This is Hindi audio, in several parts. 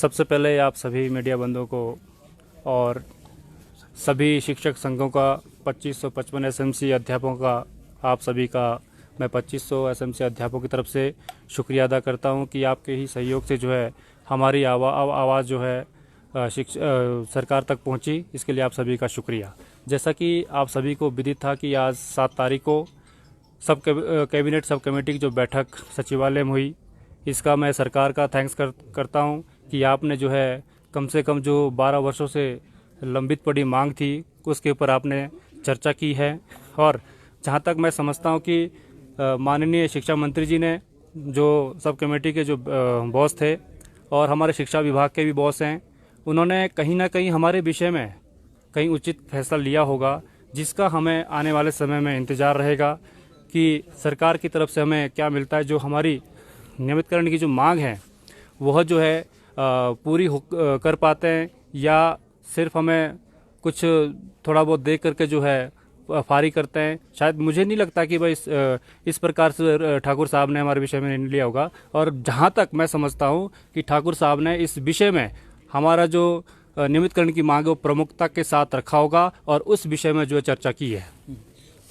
सबसे पहले आप सभी मीडिया बंधुओं को और सभी शिक्षक संघों का 2555 एसएमसी अध्यापकों का आप सभी का मैं 2500 एसएमसी अध्यापकों की तरफ से शुक्रिया अदा करता हूं कि आपके ही सहयोग से जो है हमारी आवाज़ जो है सरकार तक पहुंची। इसके लिए आप सभी का शुक्रिया। जैसा कि आप सभी को विदित था कि आज 7 तारीख को कैबिनेट सब कमेटी की जो बैठक सचिवालय में हुई, इसका मैं सरकार का थैंक्स करता हूं कि आपने जो है कम से कम जो 12 वर्षों से लंबित पड़ी मांग थी उसके ऊपर आपने चर्चा की है। और जहां तक मैं समझता हूं कि माननीय शिक्षा मंत्री जी ने जो सब कमेटी के जो बॉस थे और हमारे शिक्षा विभाग के भी बॉस हैं, उन्होंने कहीं ना कहीं हमारे विषय में कहीं उचित फैसला लिया होगा, जिसका हमें आने वाले समय में इंतज़ार रहेगा कि सरकार की तरफ से हमें क्या मिलता है। जो हमारी नियमितकरण की जो मांग है वह जो है पूरी कर पाते हैं या सिर्फ हमें कुछ थोड़ा बहुत देख करके जो है फारी करते हैं। शायद मुझे नहीं लगता कि भाई इस प्रकार से ठाकुर साहब ने हमारे विषय में निर्णय लिया होगा। और जहां तक मैं समझता हूं कि ठाकुर साहब ने इस विषय में हमारा जो नियमितकरण की मांग है वो प्रमुखता के साथ रखा होगा और उस विषय में जो चर्चा की है।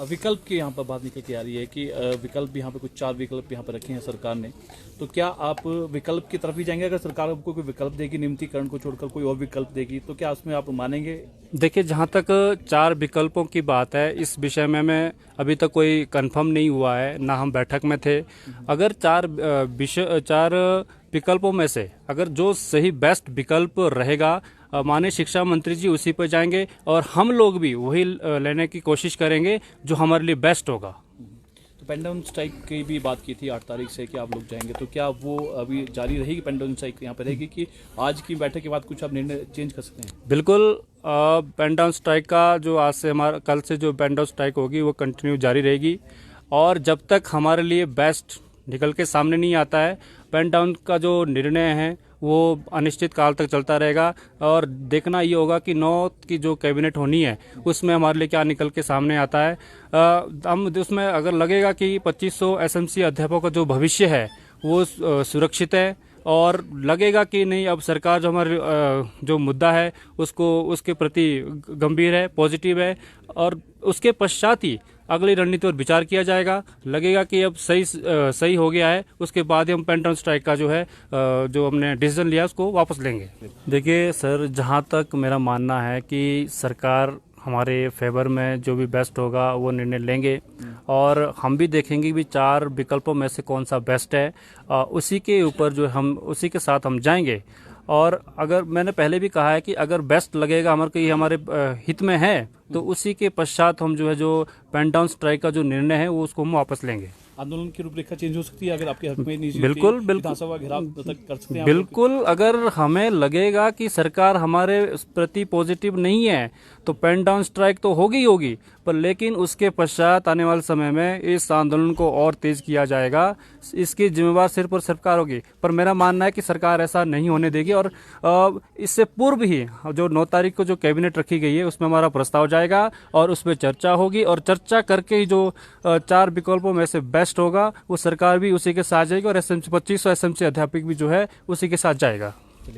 विकल्प की यहाँ पर बात निकल के आ रही है कि विकल्प यहाँ पे कुछ 4 विकल्प यहाँ पर रखे हैं सरकार ने, तो क्या आप विकल्प की तरफ ही जाएंगे? अगर सरकार आपको कोई विकल्प देगी, नियमितीकरण को छोड़कर कोई और विकल्प देगी, तो क्या उसमें आप मानेंगे? देखिए, जहाँ तक 4 विकल्पों की बात है, इस विषय में मैं अभी तक कोई कंफर्म नहीं हुआ है, ना हम बैठक में थे। अगर 4 विकल्पों में से अगर जो सही बेस्ट विकल्प रहेगा, माननीय शिक्षा मंत्री जी उसी पर जाएंगे और हम लोग भी वही लेने की कोशिश करेंगे जो हमारे लिए बेस्ट होगा। तो पेन डाउन स्ट्राइक की भी बात की थी 8 तारीख से कि आप लोग जाएंगे, तो क्या वो अभी जारी रहेगी? पेन डाउन स्ट्राइक यहाँ पर रहेगी कि आज की बैठक के बाद कुछ आप निर्णय चेंज कर सकते हैं? बिल्कुल, पेन डाउन स्ट्राइक का जो आज से हमारा कल से जो पेन डाउन स्ट्राइक होगी वो कंटिन्यू जारी रहेगी। और जब तक हमारे लिए बेस्ट निकल के सामने नहीं आता है, पेन डाउन का जो निर्णय है वो अनिश्चित काल तक चलता रहेगा। और देखना ये होगा कि 9 की जो कैबिनेट होनी है उसमें हमारे लिए क्या निकल के सामने आता है। हम उसमें अगर लगेगा कि 2500 एसएमसी अध्यापकों का जो भविष्य है वो सुरक्षित है और लगेगा कि नहीं, अब सरकार जो हमारे जो मुद्दा है उसके प्रति गंभीर है, पॉजिटिव है, और उसके पश्चात ही अगली रणनीति पर विचार किया जाएगा। लगेगा कि अब सही हो गया है, उसके बाद ही हम पेन डाउन स्ट्राइक का जो है जो हमने डिसीजन लिया उसको वापस लेंगे। देखिए सर, जहां तक मेरा मानना है कि सरकार हमारे फेवर में जो भी बेस्ट होगा वो निर्णय लेंगे और हम भी देखेंगे भी 4 विकल्पों में से कौन सा बेस्ट है, उसी के ऊपर जो हम उसी के साथ हम जाएंगे। और अगर मैंने पहले भी कहा है कि अगर बेस्ट लगेगा हमारे हित में है तो उसी के पश्चात हम जो है जो पेन डाउन स्ट्राइक का जो निर्णय है वो उसको हम वापस लेंगे। आंदोलन की रूपरेखा चेंज हो सकती है अगर आपके हक में नहीं? बिल्कुल विधानसभा घेराव तक कर सकते हैं? बिल्कुल, अगर हमें लगेगा कि सरकार हमारे प्रति पॉजिटिव नहीं है तो पेन डाउन स्ट्राइक तो होगी, पर लेकिन उसके पश्चात आने वाले समय में इस आंदोलन को और तेज किया जाएगा। इसकी जिम्मेवार सिर्फ और सरकार होगी, पर मेरा मानना है कि सरकार ऐसा नहीं होने देगी। और इससे पूर्व ही जो 9 तारीख को जो कैबिनेट रखी गई है उसमें हमारा प्रस्ताव जाएगा और उस पर चर्चा होगी और चर्चा करके ही जो 4 विकल्पों में से बेस्ट होगा वो सरकार भी उसी के साथ जाएगी और 2500 एसएमसी अध्यापक भी जो है उसी के साथ जाएगा।